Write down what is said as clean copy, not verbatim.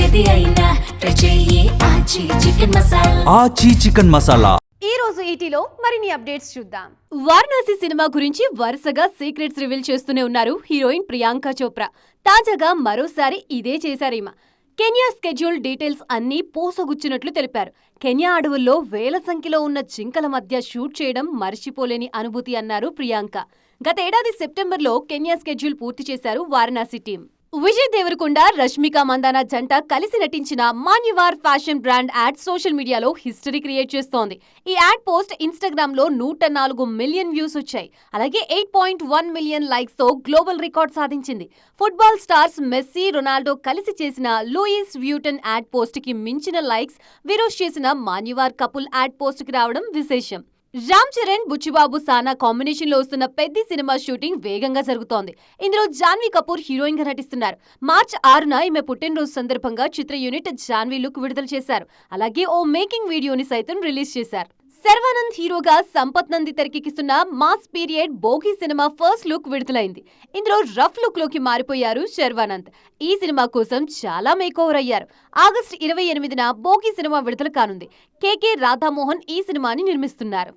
ఏది అయినా ట్రై చెయ్యి ఆచి చికెన్ మసాలా. ఆచి చికెన్ మసాలా. ఈ రోజు ఈటీలో మరిన్ని అప్డేట్స్ చూద్దాం. వారణాసి సినిమా గురించి వరుసగా సీక్రెట్స్ రివీల్ చేస్తూనే ఉన్నారు హీరోయిన్ ప్రియాంక చోప్రా. తాజాగా మరోసారి ఇదే చేశారీమ. కెన్యా స్కెడ్యూల్ డీటెయిల్స్ అన్నీ పోసగుచ్చినట్లు తెలిపారు. కెన్యా అడవుల్లో వేల సంఖ్యలో ఉన్న జింకల మధ్య షూట్ చేయడం మర్చిపోలేని అనుభూతి అన్నారు ప్రియాంక. గతేడాది సెప్టెంబర్లో కెన్యా స్కెడ్యూల్ పూర్తి చేశారు వారణాసి టీం. విజయ్ దేవరకొండ, రష్మిక మందాన జంట కలిసి నటించిన Manyavar fashion brand add social మీడియాలో హిస్టరీ క్రియేట్ చేస్తోంది. ఈ యాడ్ పోస్ట్ ఇన్స్టాగ్రామ్ లో 104 మిలియన్ వ్యూస్ వచ్చాయి. అలాగే 8.1 మిలియన్ లైక్స్ తో గ్లోబల్ రికార్డ్ సాధించింది. ఫుట్బాల్ స్టార్స్ మెస్సీ, రొనాల్డో కలిసి చేసిన లూయిస్ వ్యూటన్ యాడ్ పోస్ట్ కి మించిన లైక్స్ విరోష్ చేసిన మాన్యవార్ కపుల్ యాడ్ పోస్ట్ కి రావడం విశేషం. రామ్ చరణ్, బుచ్చిబాబు, సానా కాంబినేషన్ లో వస్తున్న పెద్ద సినిమా షూటింగ్ వేగంగా జరుగుతోంది. ఇందులో జాన్వీ కపూర్ హీరోయిన్ గా నటిస్తున్నారు. మార్చి 6న ఈమె పుట్టినరోజు సందర్భంగా చిత్ర యూనిట్ జాన్వీ లుక్ విడుదల చేశారు. అలాగే ఓ మేకింగ్ వీడియోని సైతం రిలీజ్ చేశారు. శర్వానంద్ హీరోగా సంపత్ నంది తెరకెక్కిస్తున్న mass period Bhogi cinema first look విడుదలైంది. ఇందులో రఫ్ లుక్ లోకి మారిపోయారు శర్వానంద్. ఈ సినిమా కోసం చాలా మేకోవర్ అయ్యారు. ఆగస్టు 28న భోగి సినిమా విడుదల కానుంది. కేకే రాధామోహన్ ఈ సినిమాని నిర్మిస్తున్నారు.